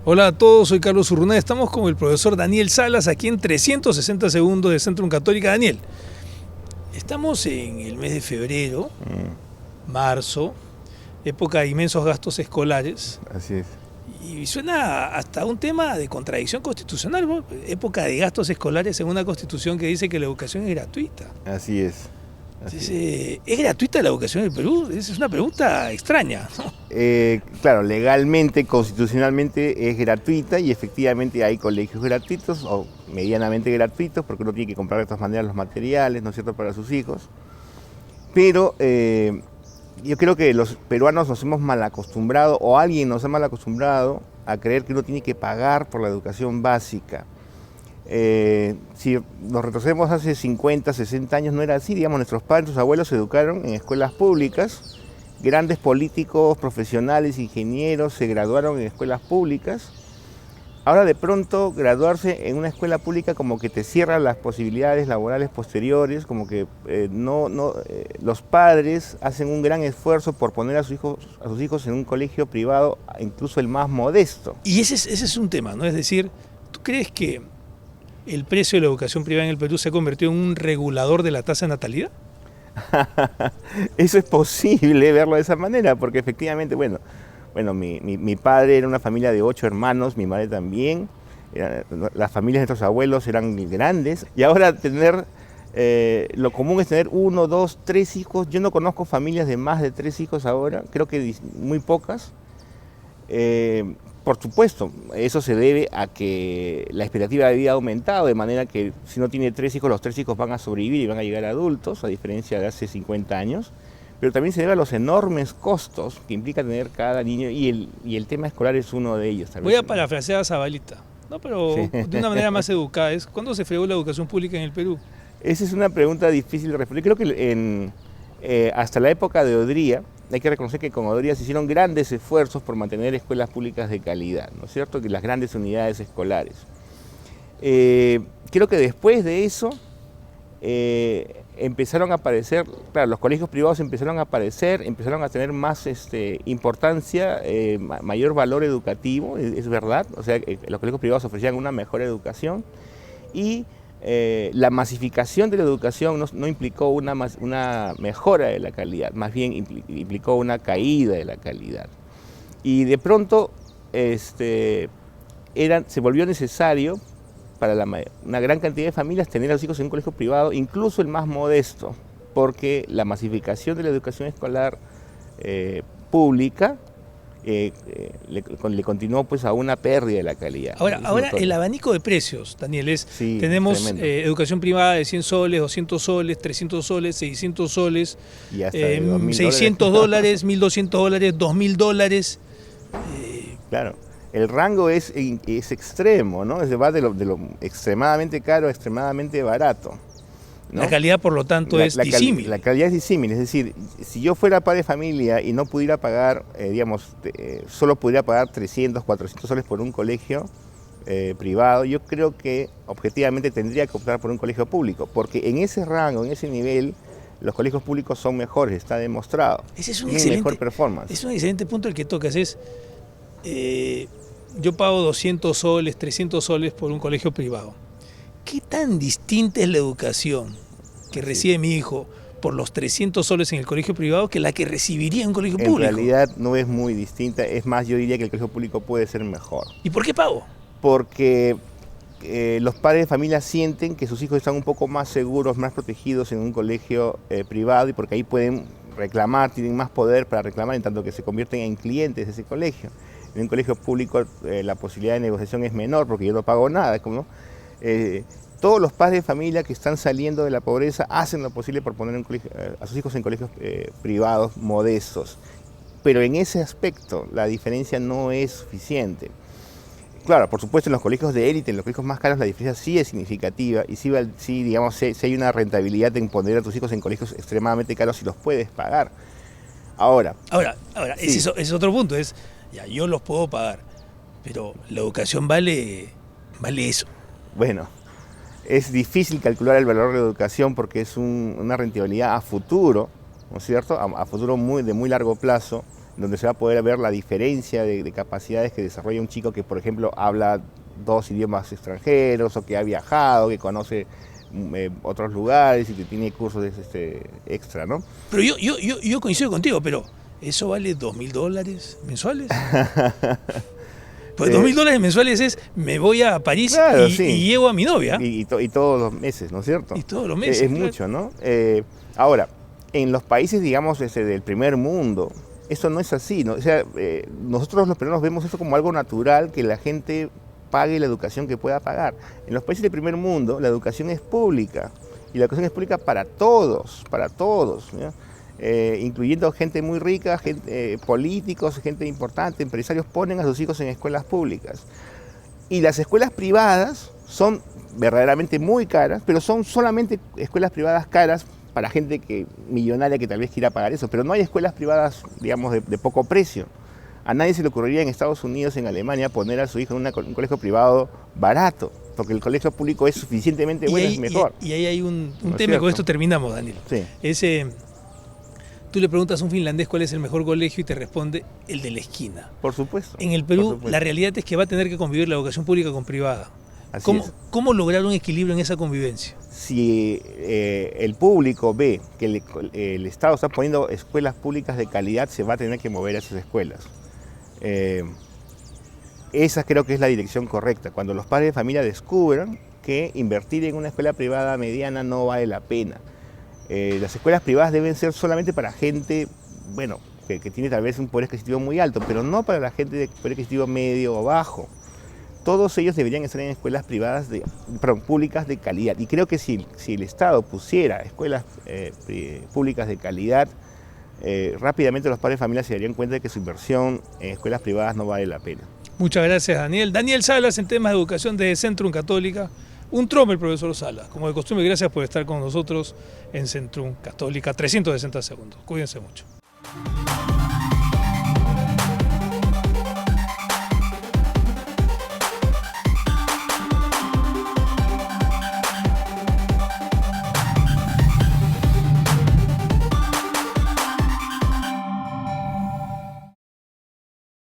Hola a todos, soy Carlos Urrunaga. Estamos con el profesor Daniel Salas aquí en 360 segundos de Centrum Católica. Daniel, estamos en el mes de febrero, marzo, época de inmensos gastos escolares. Así es. Y suena hasta un tema de contradicción constitucional, ¿no? Época de gastos escolares en una constitución que dice que la educación es gratuita. Así es. ¿Es gratuita la educación en el Perú? Es una pregunta extraña, ¿no? Claro, legalmente, constitucionalmente es gratuita y efectivamente hay colegios gratuitos o medianamente gratuitos porque uno tiene que comprar de todas maneras los materiales, ¿no es cierto?, para sus hijos. Pero yo creo que los peruanos nos hemos mal acostumbrado o alguien nos ha mal acostumbrado a creer que uno tiene que pagar por la educación básica. Si nos retrocedemos hace 50, 60 años no era así, digamos, nuestros padres, nuestros abuelos se educaron en escuelas públicas, grandes políticos, profesionales, ingenieros se graduaron en escuelas públicas. Ahora de pronto graduarse en una escuela pública como que te cierra las posibilidades laborales posteriores, como que los padres hacen un gran esfuerzo por poner a sus hijos en un colegio privado, incluso el más modesto. Y ese es un tema, ¿no? Es decir, ¿tú crees que el precio de la educación privada en el Perú se ha convertido en un regulador de la tasa de natalidad? Eso es posible verlo de esa manera, porque efectivamente, bueno, mi padre era una familia de 8 hermanos, mi madre también, las familias de nuestros abuelos eran grandes, y ahora lo común es tener 1, 2, 3 hijos. Yo no conozco familias de más de 3 hijos ahora, creo que muy pocas. Por supuesto, eso se debe a que la expectativa de vida ha aumentado, de manera que si uno tiene 3 hijos, los 3 hijos van a sobrevivir y van a llegar adultos, a diferencia de hace 50 años. Pero también se debe a los enormes costos que implica tener cada niño y el tema escolar es uno de ellos. Voy a parafrasear a Zabalita, ¿no? Pero sí, de una manera más educada. ¿Cuándo se fregó la educación pública en el Perú? Esa es una pregunta difícil de responder. Creo que hasta la época de Odría, hay que reconocer que con Odría se hicieron grandes esfuerzos por mantener escuelas públicas de calidad, ¿no es cierto?, que las grandes unidades escolares. Creo que después de eso empezaron a aparecer, claro, los colegios privados empezaron a aparecer, empezaron a tener más importancia, mayor valor educativo, es verdad, o sea, los colegios privados ofrecían una mejor educación y la masificación de la educación no implicó una mejora de la calidad, más bien implicó una caída de la calidad. Y de pronto se volvió necesario para una gran cantidad de familias tener a los hijos en un colegio privado, incluso el más modesto, porque la masificación de la educación escolar pública le continuó pues a una pérdida de la calidad. Ahora el abanico de precios, Daniel, tenemos educación privada de 100 soles, 200 soles, 300 soles, 600 soles, y hasta $600, $1.200, $2.000. Claro, el rango es extremo, ¿no? Va de lo extremadamente caro a extremadamente barato, ¿no? La calidad, por lo tanto, es disímil. La calidad es disímil, es decir, si yo fuera padre de familia y no pudiera pagar, solo pudiera pagar 300, 400 soles por un colegio privado, yo creo que objetivamente tendría que optar por un colegio público, porque en ese rango, en ese nivel, los colegios públicos son mejores, está demostrado. Ese es mejor performance. Es un excelente punto el que tocas, yo pago 200 soles, 300 soles por un colegio privado. ¿Qué tan distinta es la educación que recibe mi hijo por los 300 soles en el colegio privado que la que recibiría en un colegio público? En realidad no es muy distinta, es más, yo diría que el colegio público puede ser mejor. ¿Y por qué pago? Porque los padres de familia sienten que sus hijos están un poco más seguros, más protegidos en un colegio privado y porque ahí pueden reclamar, tienen más poder para reclamar en tanto que se convierten en clientes de ese colegio. En un colegio público la posibilidad de negociación es menor porque yo no pago nada, ¿no? Todos los padres de familia que están saliendo de la pobreza hacen lo posible por poner a sus hijos en colegios privados modestos, pero en ese aspecto la diferencia no es suficiente. Claro, por supuesto en los colegios de élite, en los colegios más caros la diferencia sí es significativa y sí digamos, si hay una rentabilidad en poner a tus hijos en colegios extremadamente caros si los puedes pagar. Ahora sí. Ese es otro punto, ya, yo los puedo pagar, pero la educación vale eso. Bueno, es difícil calcular el valor de la educación porque es una rentabilidad a futuro, ¿no es cierto? A futuro de muy largo plazo, donde se va a poder ver la diferencia de capacidades que desarrolla un chico que, por ejemplo, habla 2 idiomas extranjeros o que ha viajado, que conoce otros lugares y que tiene cursos extra, ¿no? Pero yo coincido contigo, pero ¿eso vale $2.000 mensuales? Pues $2.000 mensuales es, me voy a París, claro, y, sí. y llevo a mi novia. Y todos los meses, ¿no es cierto? Y todos los meses. Es claro. mucho, ¿no? Ahora, en los países, digamos, del primer mundo, eso no es así, ¿no? O sea, nosotros los peruanos vemos eso como algo natural, que la gente pague la educación que pueda pagar. En los países del primer mundo, la educación es pública, y la educación es pública para todos, ¿ya? Incluyendo gente muy rica, políticos, gente importante, empresarios ponen a sus hijos en escuelas públicas. Y las escuelas privadas son verdaderamente muy caras, pero son solamente escuelas privadas caras para gente millonaria que tal vez quiera pagar eso, pero no hay escuelas privadas, digamos, de poco precio. A nadie se le ocurriría en Estados Unidos, en Alemania, poner a su hijo en un colegio privado barato, porque el colegio público es suficientemente bueno, es mejor. Y ahí hay un ¿No es tema, y con cierto? esto terminamos, Daniel. Sí. Tú le preguntas a un finlandés cuál es el mejor colegio y te responde el de la esquina. Por supuesto. En el Perú, por supuesto. la realidad es que va a tener que convivir la educación pública con privada. Así es. ¿Cómo lograr un equilibrio en esa convivencia? Si el público ve que el Estado está poniendo escuelas públicas de calidad, se va a tener que mover a esas escuelas. Esa creo que es la dirección correcta. Cuando los padres de familia descubran que invertir en una escuela privada mediana no vale la pena. Las escuelas privadas deben ser solamente para gente, bueno, que tiene tal vez un poder adquisitivo muy alto, pero no para la gente de poder adquisitivo medio o bajo. Todos ellos deberían estar en escuelas públicas de calidad. Y creo que si el Estado pusiera escuelas públicas de calidad, rápidamente los padres de familia se darían cuenta de que su inversión en escuelas privadas no vale la pena. Muchas gracias, Daniel. Daniel Salas, en temas de educación de Centrum Católica. Un trome el profesor Salas. Como de costumbre, gracias por estar con nosotros en Centrum Católica 360 segundos. Cuídense mucho.